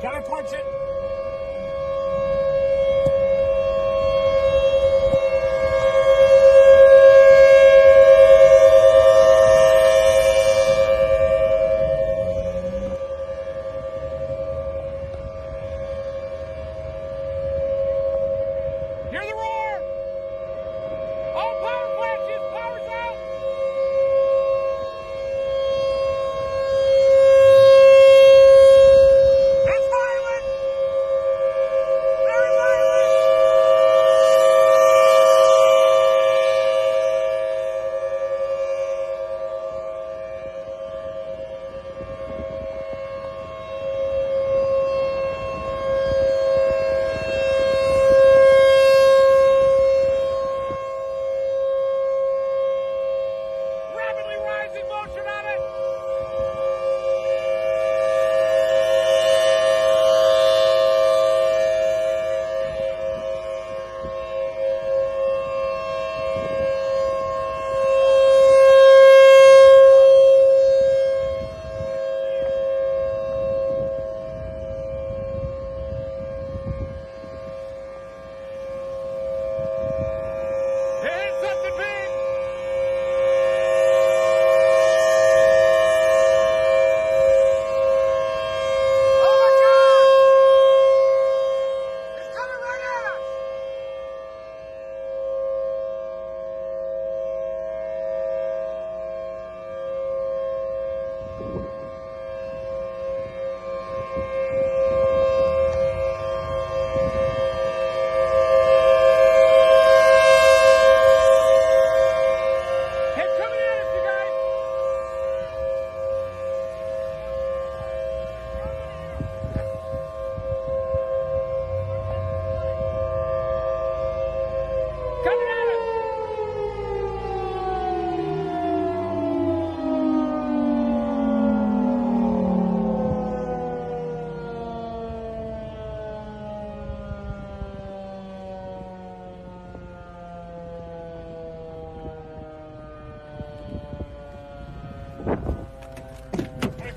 Can I punch it? Hear the roar! All power flashes! Power's out! It's violent! Very violent! Rapidly rising motion on it! It hit something big! Oh my God! It's coming right at us! It's coming at us, you guys! Coming at us!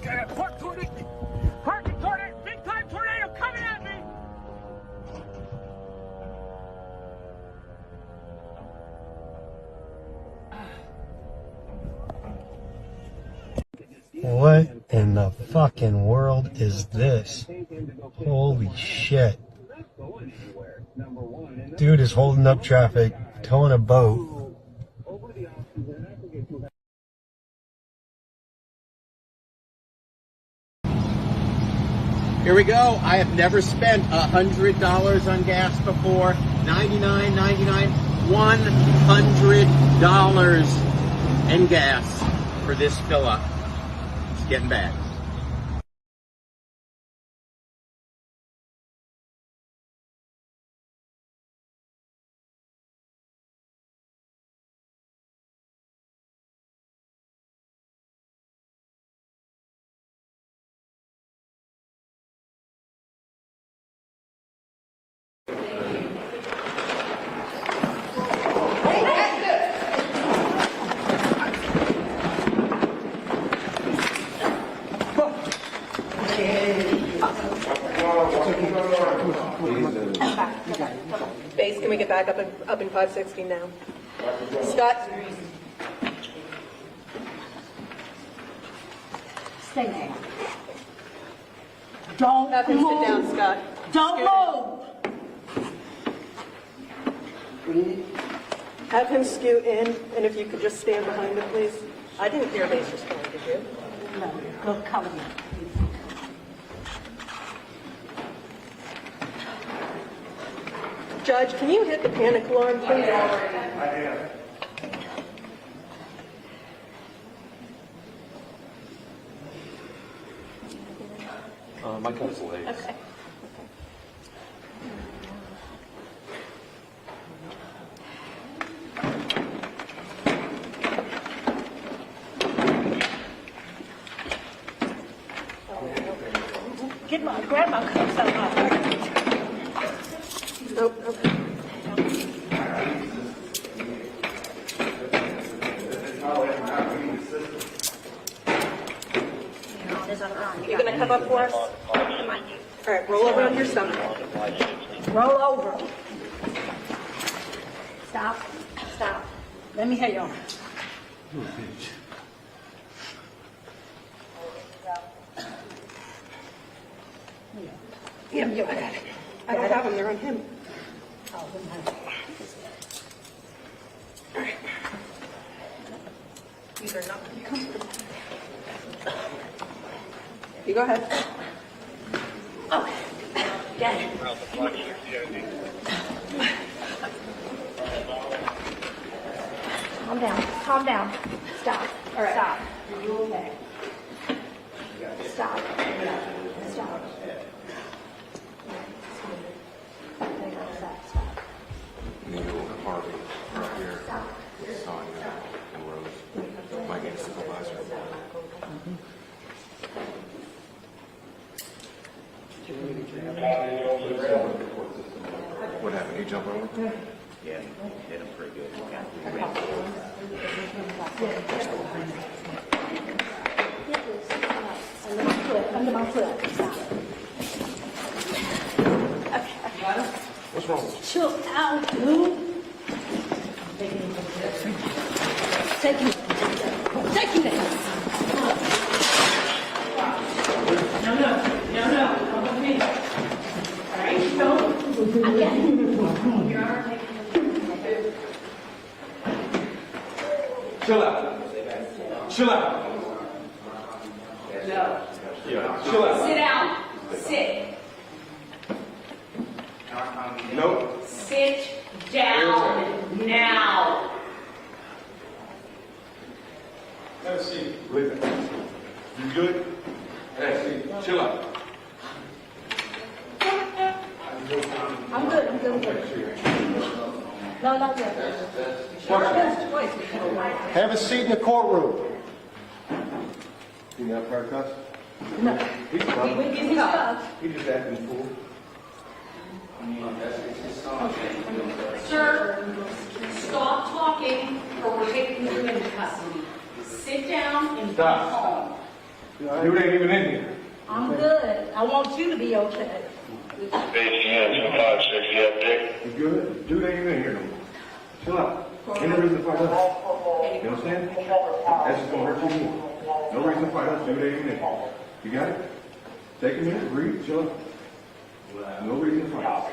Okay, park toward it! Parking toward it! Big time tornado coming at me! What in the fucking world is this? Holy shit. Dude is holding up traffic, towing a boat. Here we go. I have never spent $100 on gas before. $99.99, $100 in gas for this fill up. It's getting bad. Base, can we get back up in 560 now? Scott? Stay there. Don't Have him move. sit down, Scott. Don't move. Have him scoot in, and if you could just stand behind him, please. I didn't hear Base respond, did you? No, go cover me. Judge, can you hit the panic alarm, please? My cousin's late. Okay. Grab my cups out. Nope, okay. his other arm. You gonna come up for us? Come on. All right, roll over on your stomach. Roll over. Stop. Stop. Let me hear your arm. Yeah, I got it. I don't have them, they're on him. Oh, All right. These are not gonna be comfortable. You go ahead. okay. Get it. Calm down. Calm down. Stop. All right. Stop. Are you okay? Stop. Stop. Stop. Neil, Harvey, right here, Sonia, and Rose. My game supervisor. What happened? He jumped over? Yeah, hit him pretty good. Under my foot. Stop. What's wrong with you? Chill out, dude. Take me. Take me there. No. Come with me. All right, don't. I get it. Your arm. Chill out. Chill out. No. Yeah, chill out. Sit down. Sit. No. Sit down now. Have a seat. Leave it. You good? Hey, chill out. I'm good. No, not good. Have a seat in the courtroom. You got prior cuss? No. He's stuck. He just acting fool. Sir, stop talking or we're taking you into custody. Sit down and be calm. You ain't even in here. I'm good. I want you to be okay. ATM 256, you have Dick? You good? Dude ain't even in here no more. Chill out. Ain't no reason to fight us. You understand? That's just gonna hurt you more. No reason to fight us. Dude ain't even in here. You got it? Take a minute, breathe, chill out. No reason to fight us.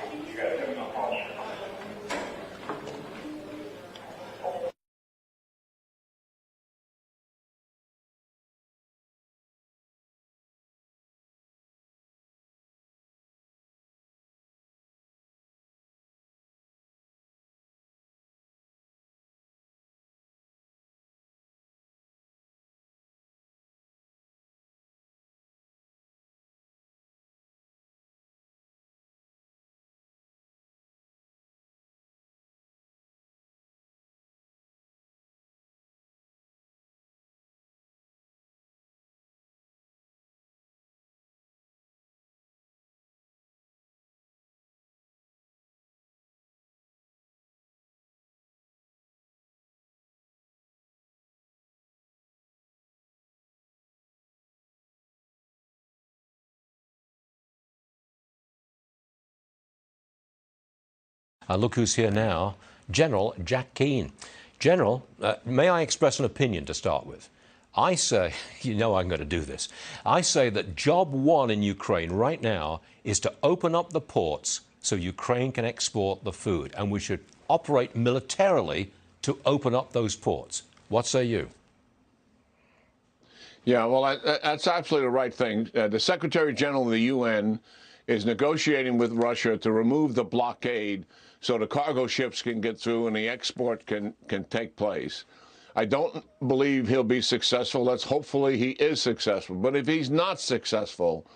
Look who's here now, General Jack Keane. General, may I express an opinion to start with? I say, you know I'm going to do this, I say that job one in Ukraine right now is to open up the ports so Ukraine can export the food, and we should operate militarily to open up those ports. What say you? Yeah, well, that's absolutely the right thing. The Secretary General of the UN is negotiating with Russia to remove the blockade so the cargo ships can get through and the export can take place. I don't believe he'll be successful. Hopefully he is successful. But if he's not successful,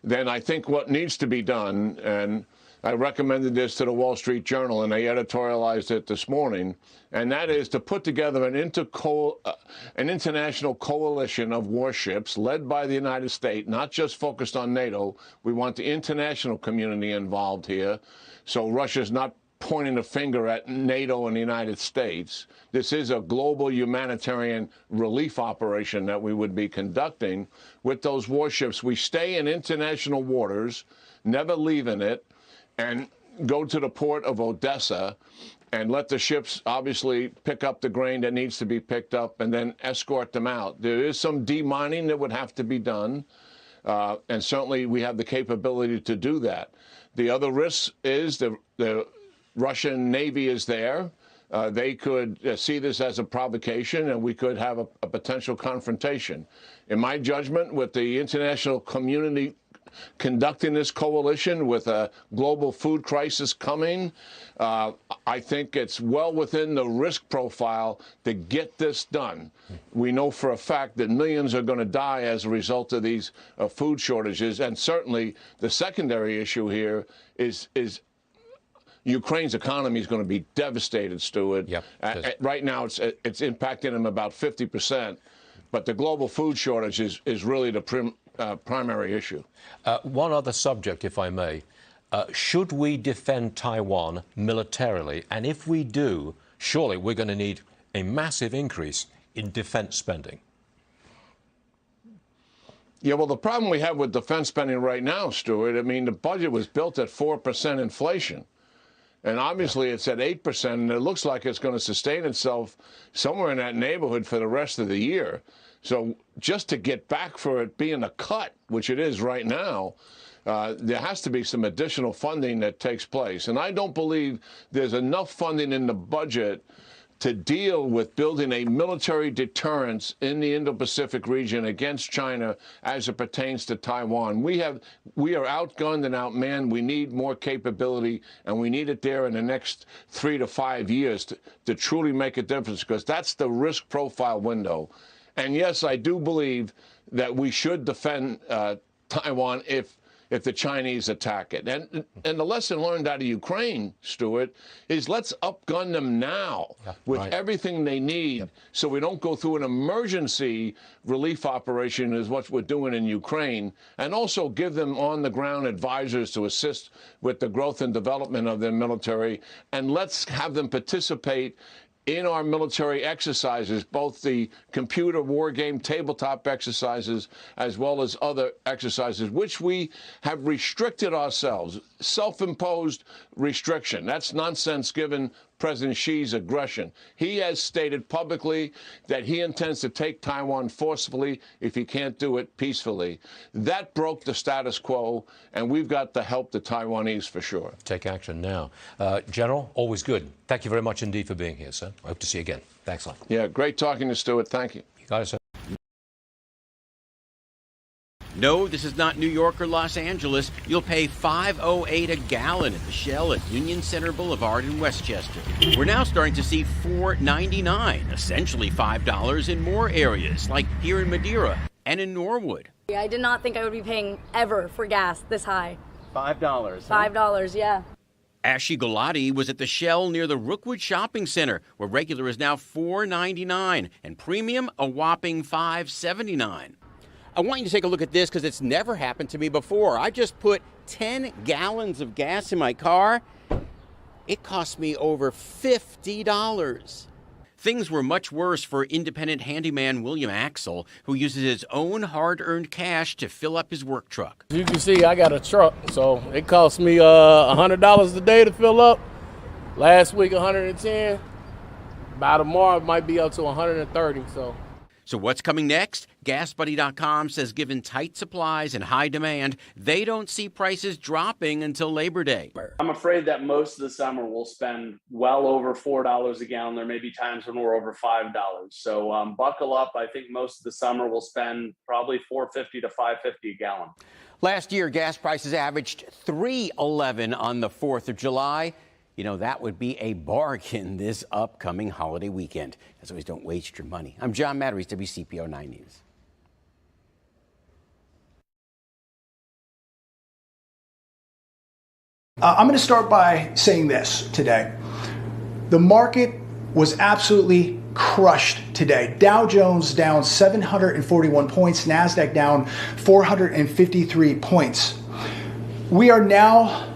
then I think what needs to be done, and I recommended this to the Wall Street Journal, and they editorialized it this morning, and that is to put together an international coalition of warships led by the United States, not just focused on NATO. We want the international community involved here, so Russia's not pointing a finger at NATO and the United States. This is a global humanitarian relief operation that we would be conducting with those warships. We stay in international waters, never leaving it, and go to the port of Odessa and let the ships obviously pick up the grain that needs to be picked up and then escort them out. There is some demining that would have to be done, and certainly we have the capability to do that. The other risk is the Russian Navy is there. They could see this as a provocation, and we could have a potential confrontation. In my judgment, with the international community conducting this coalition with a global food crisis coming, I think it's well within the risk profile to get this done. We know for a fact that millions are going to die as a result of these food shortages, and certainly the secondary issue here is Ukraine's economy is going to be devastated, Stuart. Yep, right now, it's impacting them about 50%, but the global food shortage is really the primary issue. One other subject, if I may. Should we defend Taiwan militarily? And if we do, surely we're going to need a massive increase in defense spending. Yeah, well, the problem we have with defense spending right now, Stuart, I mean, the budget was built at 4% inflation. And obviously it's at 8%, and it looks like it's going to sustain itself somewhere in that neighborhood for the rest of the year. So just to get back for it being a cut, which it is right now, there has to be some additional funding that takes place. And I don't believe there's enough funding in the budget to deal with building a military deterrence in the Indo-Pacific region against China as it pertains to Taiwan. We are outgunned and outmanned. We need more capability, and we need it there in the next 3 to 5 years to truly make a difference, because that's the risk profile window. And yes, I do believe that we should defend Taiwan if the Chinese attack it. And the lesson learned out of Ukraine, Stuart, is let's upgun them now with everything they need, so we don't go through an emergency relief operation is what we're doing in Ukraine, and also give them on-the-ground advisors to assist with the growth and development of their military, and let's have them participate in our military exercises, both the computer war game tabletop exercises as well as other exercises, which we have restricted ourselves, self-imposed restriction. That's nonsense given President Xi's aggression. He has stated publicly that he intends to take Taiwan forcefully if he can't do it peacefully. That broke the status quo, and we've got to help the Taiwanese for sure. Take action now. General, always good. Thank you very much indeed for being here, sir. I hope to see you again. Thanks a lot. Yeah, great talking to Stuart. Thank you. You got it, sir. No, this is not New York or Los Angeles. You'll pay $5.08 a gallon at the Shell at Union Center Boulevard in Westchester. We're now starting to see $4.99, essentially $5 in more areas, like here in Madeira and in Norwood. I did not think I would be paying ever for gas this high. $5, $5, yeah. Ashi Gulati was at the Shell near the Rookwood Shopping Center, where regular is now $4.99 and premium a whopping $5.79. I want you to take a look at this because it's never happened to me before. I just put 10 gallons of gas in my car. It cost me over $50. Things were much worse for independent handyman William Axel, who uses his own hard-earned cash to fill up his work truck. You can see I got a truck, so it cost me $100 a day to fill up. Last week, $110. By tomorrow, it might be up to $130. So what's coming next? GasBuddy.com says given tight supplies and high demand, they don't see prices dropping until Labor Day. I'm afraid that most of the summer we'll spend well over $4 a gallon. There may be times when we're over $5. So buckle up. I think most of the summer we'll spend probably $4.50 to $5.50 a gallon. Last year, gas prices averaged $3.11 on the 4th of July. You know, that would be a bargain this upcoming holiday weekend. As always, don't waste your money. I'm John Matteries, WCPO 9 News. I'm going to start by saying this today. The market was absolutely crushed today. Dow Jones down 741 points, NASDAQ down 453 points. We are now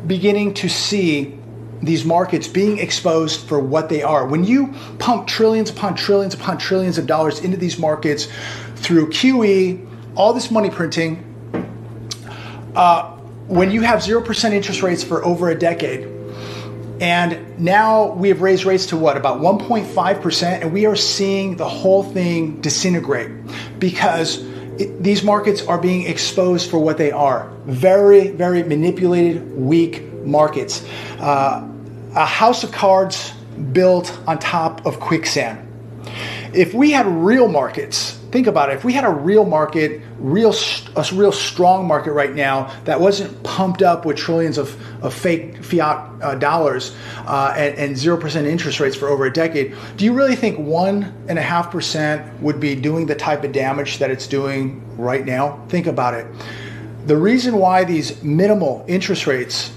beginning to see these markets being exposed for what they are. When you pump trillions upon trillions upon trillions of dollars into these markets through QE, all this money printing, when you have 0% interest rates for over a decade, and now we have raised rates to what, about 1.5%, and we are seeing the whole thing disintegrate because these markets are being exposed for what they are. Very, very manipulated, weak markets. A house of cards built on top of quicksand. If we had real markets, think about it, if we had a real market, a real strong market right now that wasn't pumped up with trillions of fake fiat dollars and 0% interest rates for over a decade, do you really think 1.5% would be doing the type of damage that it's doing right now? Think about it. The reason why these minimal interest rates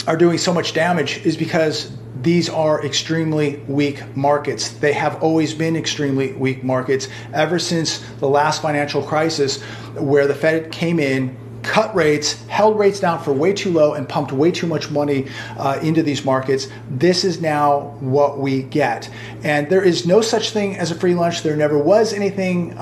are doing so much damage is because these are extremely weak markets. They have always been extremely weak markets ever since the last financial crisis, where the Fed came in, cut rates, held rates down for way too low, and pumped way too much money into these markets. This is now what we get. And there is no such thing as a free lunch. There never was anything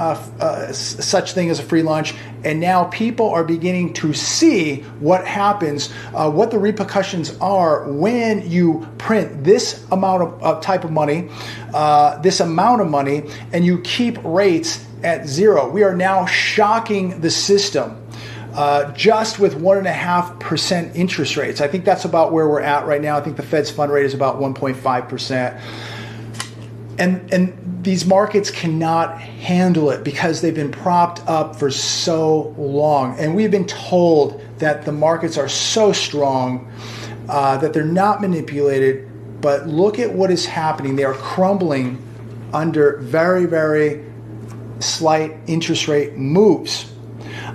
such thing as a free lunch. And now people are beginning to see what happens, what the repercussions are when you print this amount of type of money, and you keep rates at zero. We are now shocking the system. Just with 1.5% interest rates. I think that's about where we're at right now. I think the Fed's fund rate is about 1.5%. And these markets cannot handle it because they've been propped up for so long. And we've been told that the markets are so strong that they're not manipulated. But look at what is happening. They are crumbling under very, very slight interest rate moves.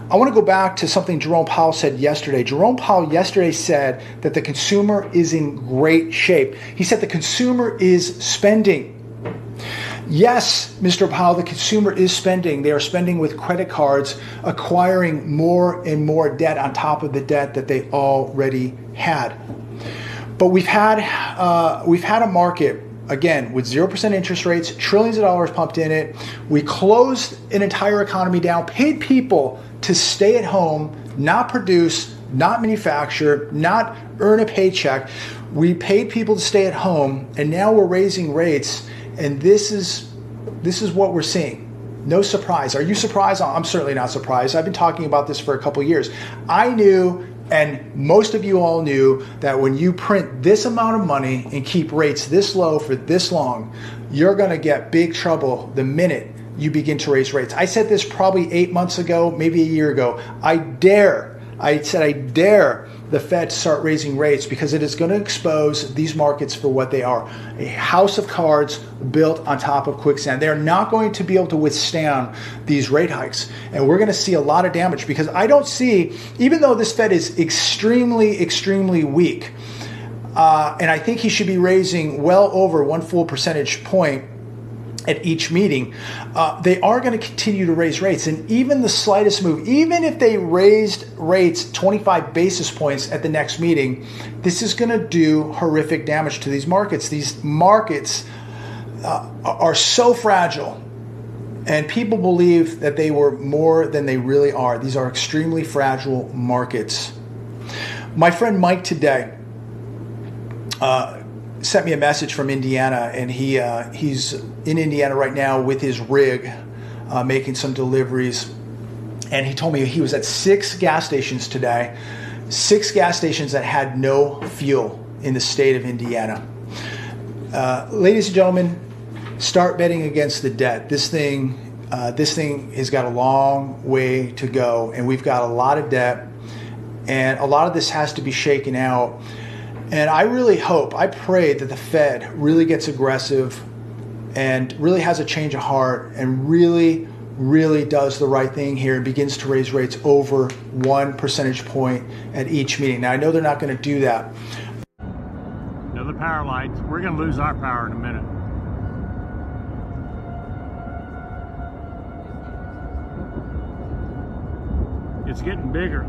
I want to go back to something Jerome Powell said yesterday. Jerome Powell yesterday said that the consumer is in great shape. He said the consumer is spending. Yes, Mr. Powell, the consumer is spending. They are spending with credit cards, acquiring more and more debt on top of the debt that they already had. But we've had a market, again, with 0% interest rates, trillions of dollars pumped in it. We closed an entire economy down, paid people to stay at home, not produce, not manufacture, not earn a paycheck. We paid people to stay at home, and now we're raising rates, and this is what we're seeing. No surprise. Are you surprised? I'm certainly not surprised. I've been talking about this for a couple years. I knew, and most of you all knew, that when you print this amount of money and keep rates this low for this long, you're going to get big trouble the minute you begin to raise rates. I said this probably 8 months ago, maybe a year ago. I dare the Fed to start raising rates because it is going to expose these markets for what they are. A house of cards built on top of quicksand. They're not going to be able to withstand these rate hikes. And we're going to see a lot of damage because I don't see, even though this Fed is extremely, extremely weak, and I think he should be raising well over 1 full percentage point at each meeting, they are going to continue to raise rates. And even the slightest move, even if they raised rates 25 basis points at the next meeting, this is going to do horrific damage to these markets. These markets are so fragile, and people believe that they were more than they really are. These are extremely fragile markets. My friend Mike today sent me a message from Indiana, and he's in Indiana right now with his rig, making some deliveries. And he told me he was at 6 gas stations today, 6 gas stations that had no fuel in the state of Indiana. Ladies and gentlemen, start betting against the debt. This thing has got a long way to go, and we've got a lot of debt, and a lot of this has to be shaken out. And I really hope, I pray that the Fed really gets aggressive and really has a change of heart and really, really does the right thing here and begins to raise rates over 1 percentage point at each meeting. Now, I know they're not going to do that. Another power light. We're going to lose our power in a minute. It's getting bigger.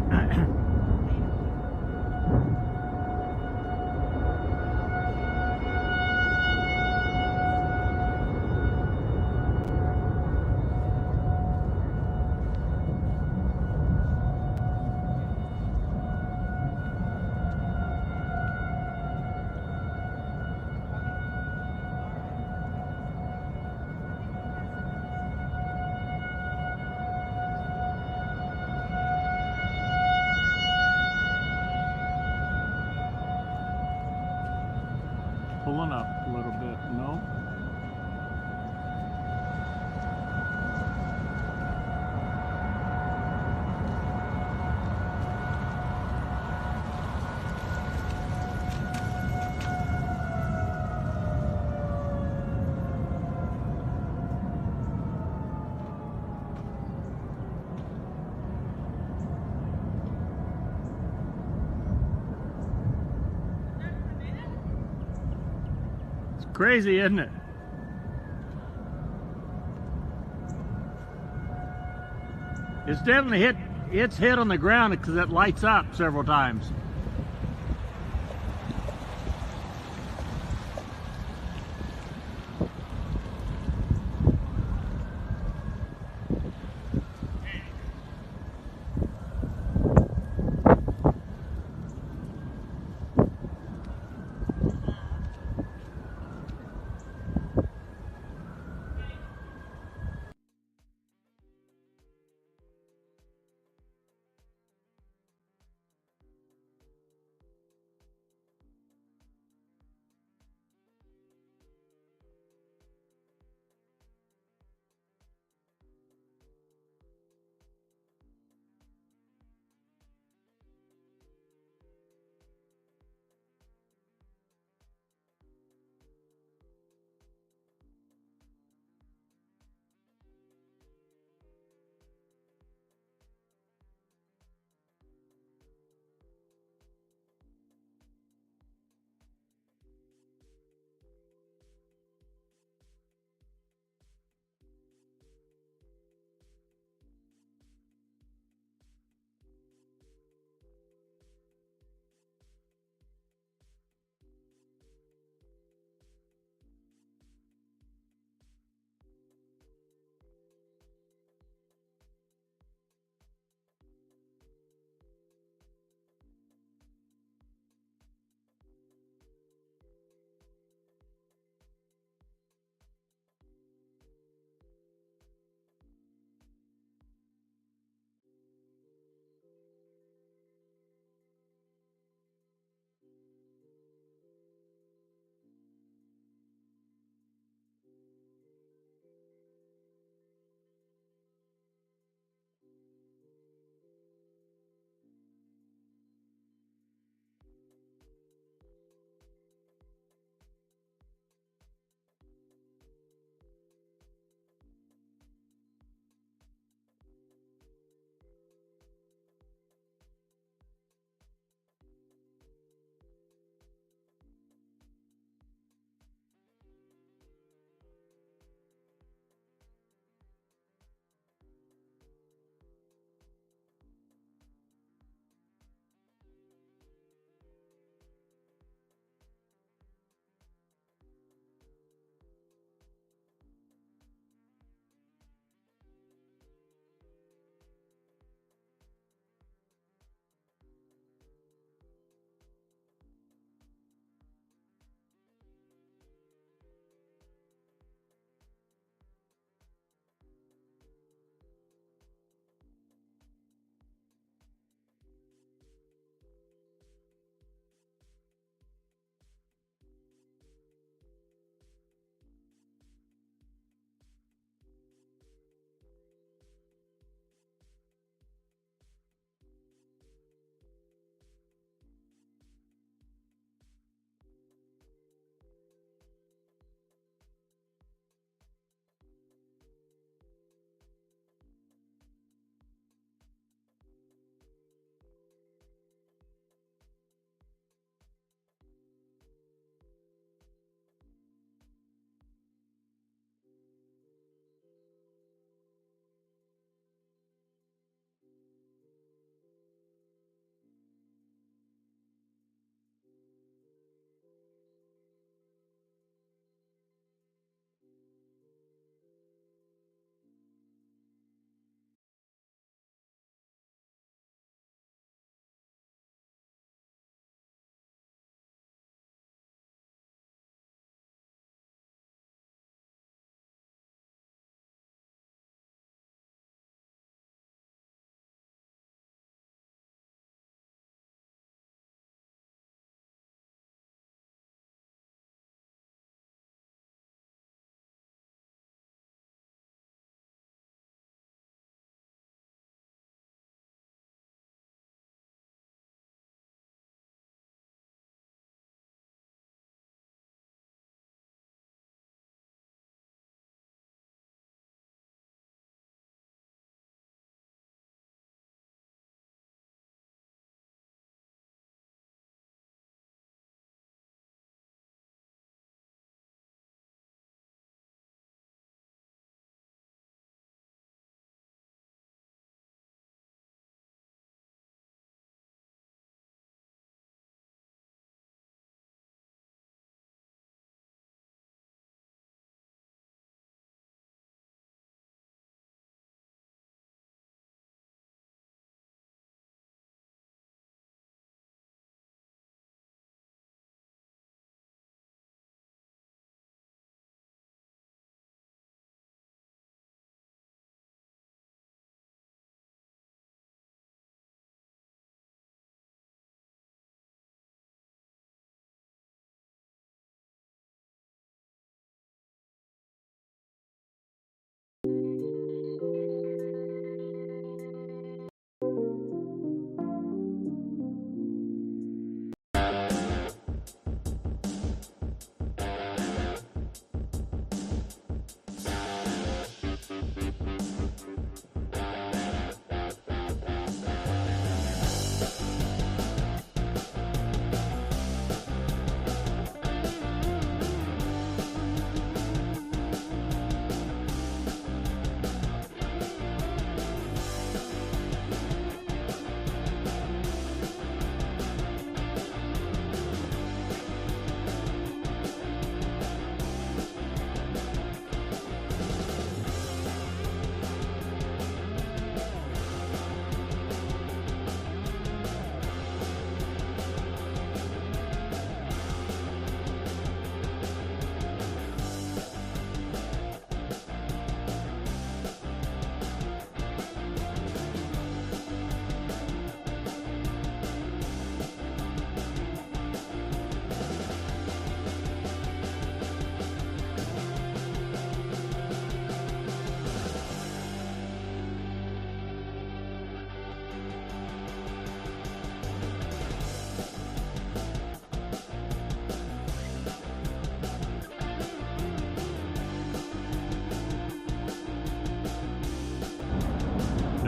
pulling up a little bit. No. Crazy, isn't it? It's definitely hit on the ground because it lights up several times.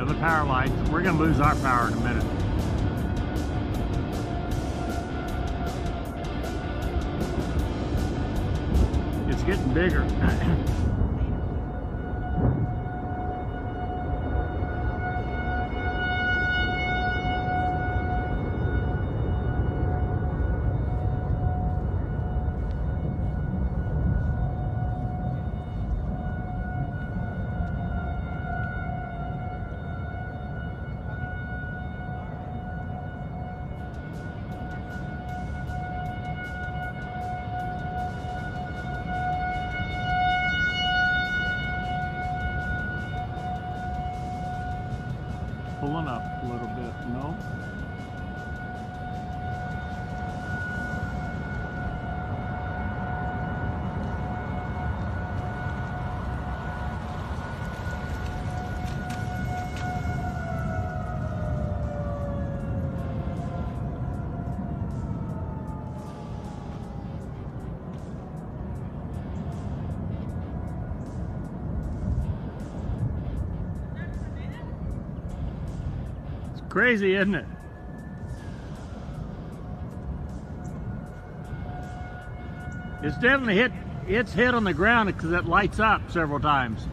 the power lights. We're going to lose our power in a minute. It's getting bigger. Pulling up a little bit, no? Crazy, isn't it? It's definitely hit on the ground because it lights up several times.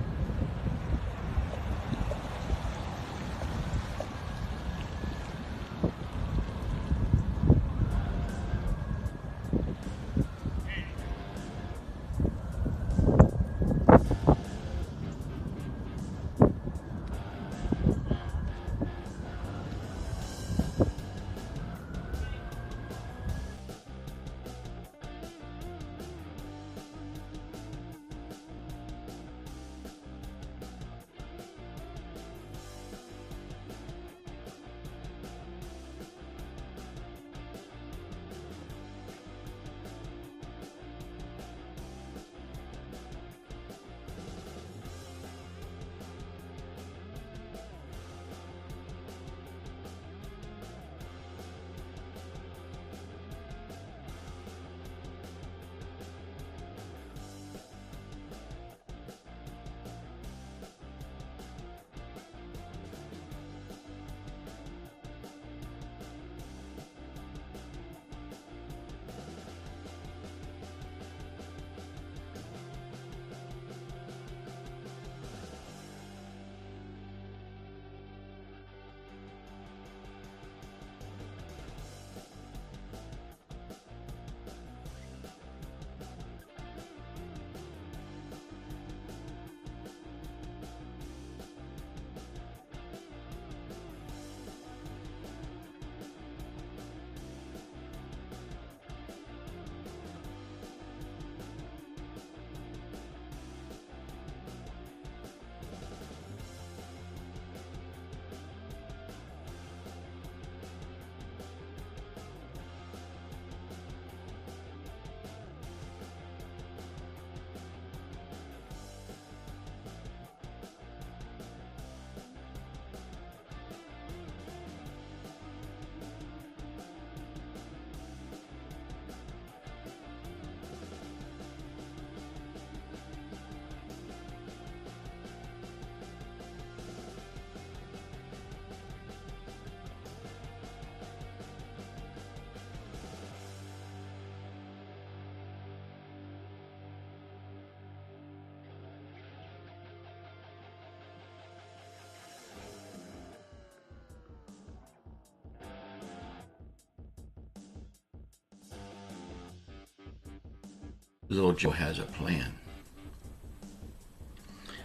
Little Joe has a plan.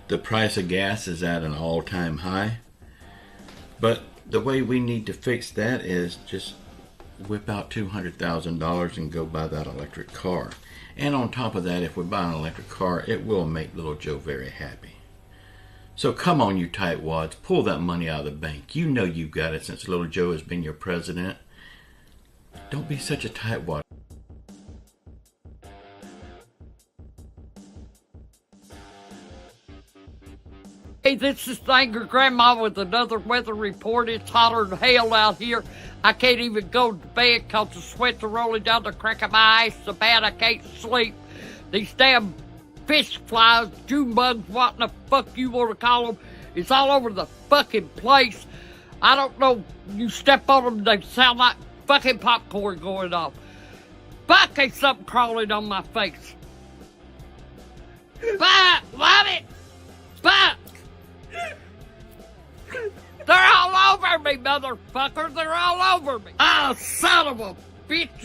The price of gas is at an all-time high, but the way we need to fix that is just whip out $200,000 and go buy that electric car. And on top of that, if we buy an electric car, it will make Little Joe very happy. So come on, you tightwads, pull that money out of the bank. You know you've got it since Little Joe has been your president. Don't be such a tightwad. Hey, this is Thanger Grandma with another weather report. It's hotter than hell out here. I can't even go to bed because the sweats are rolling down the crack of my eyes so bad I can't sleep. These damn fish flies, June bugs, what in the fuck you want to call them, it's all over the fucking place. I don't know, you step on them, they sound like fucking popcorn going off. Fuck, there's something crawling on my face. Fuck, love it. Fuck. They're all over me, motherfuckers. They're all over me. Oh, son of a bitch.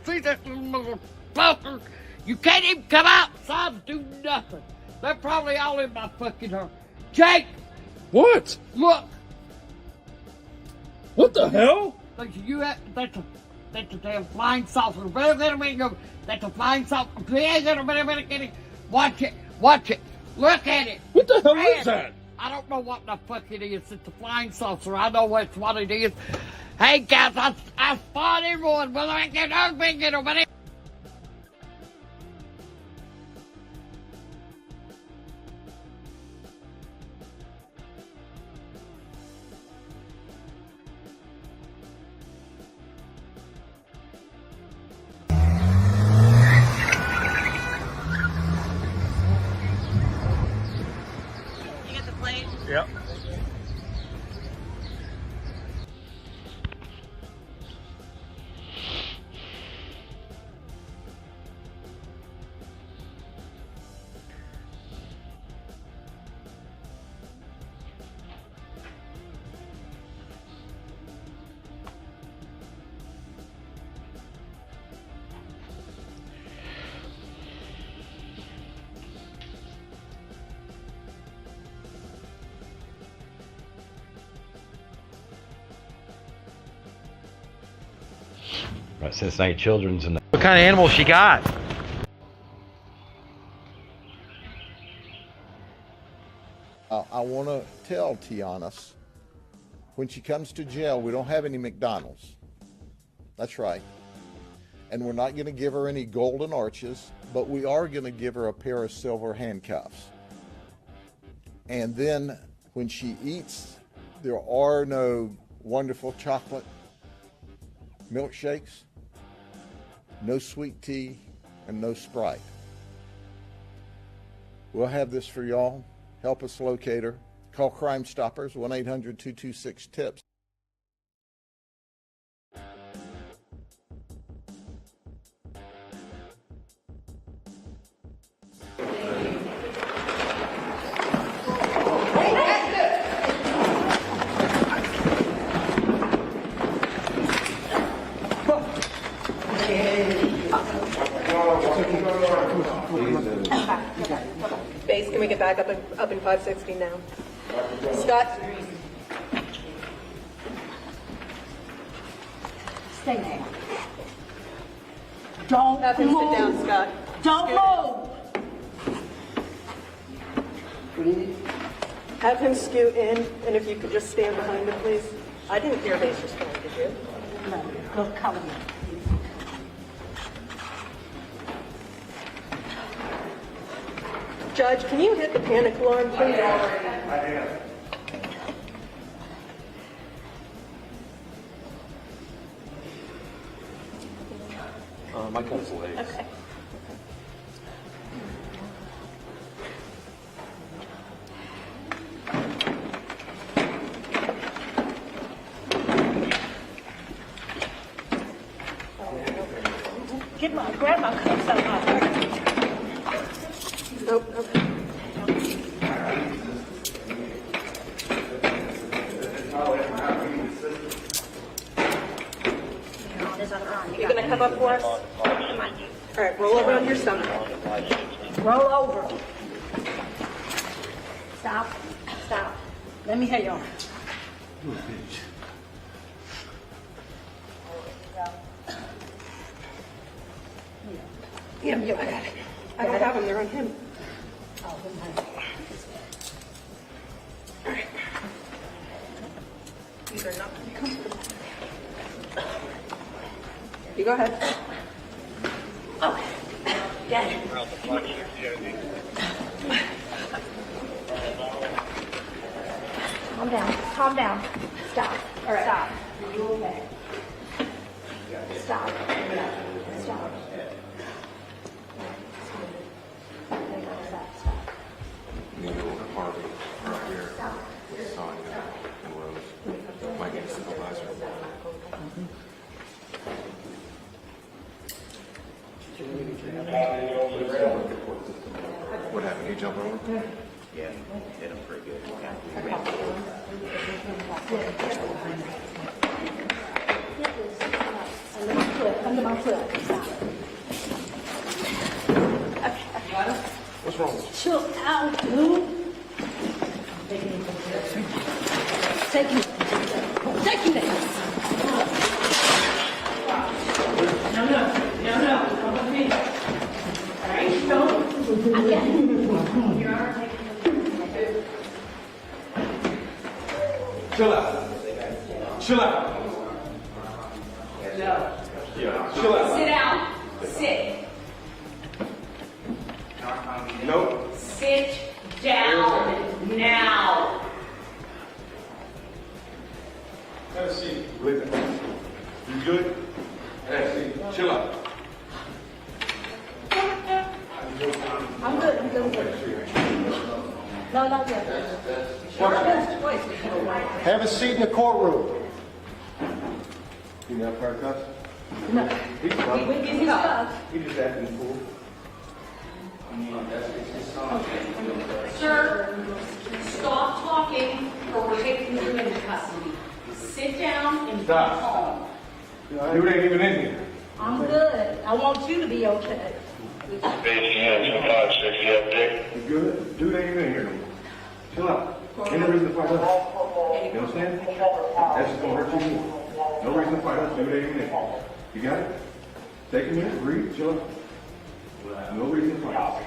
See that little motherfucker? You can't even come outside and do nothing. They're probably all in my fucking heart. Jake! What? Look! What the hell? That's a damn flying saucer. That's a flying saucer. Watch it. Watch it. Look at it. What the hell is that? I don't know what the fuck it is. It's a flying saucer. I know what it is. Hey, guys, I spotted one. Whether I can open it or whatever. Yep. Right, Cincinnati Children's. And what kind of animal she got? I want to tell Tiana, when she comes to jail, we don't have any McDonald's. That's right. And we're not going to give her any golden arches, but we are going to give her a pair of silver handcuffs. And then when she eats, there are no wonderful chocolate milkshakes, no sweet tea, and no Sprite. We'll have this for y'all. Help us locate her. Call Crime Stoppers, 1-800-226-TIPS. Base, can we get back up in 560 now? Scott? Stay there. Don't have him move. sit down, Scott. Don't move. Have him scoot in, and if you could just stand behind him, please. I didn't hear base respond, did you? No, go cover me. Judge, can you hit the panic alarm, please? My cut's legs. Okay. Grab my cuffs out of my hair. Nope, okay. You gonna come up for us? All right, roll over on your stomach. Roll over. Stop. Stop. Let me hear you. Yeah, I got it. I don't have them, they're on him. Oh, All right. These are not very comfortable. You go ahead. Oh, got it. Calm down. Calm down. Stop. All right. Stop. Are you okay? Stop. Stop. Stop. Stop. Yeah, hit him pretty good. What's wrong? Chill out, dude. Take it. No. Come with me. All right, don't. I get it. Your arm, take it. Chill out. Chill out. No. Chill out. Sit down. Sit. No. Sit down now. Have a seat. You good? Have a seat. Chill out. I'm good. No, not yet. Have a seat in the courtroom. You know prior cuffs? No. He's fine. He's stuck. He just acting cool. Sir, stop talking or we're taking you into custody. Sit down and be Stop. calm. Dude ain't even in here. I'm good. I want you to be okay. Page hands 560, you have Dick. You good? Dude ain't even in here no more. Chill out. Ain't no reason to fight us. You understand? That's just gonna hurt you more. No reason to fight us. Dude ain't even in here. You got it? Take a minute, breathe, chill out. No reason to fight us.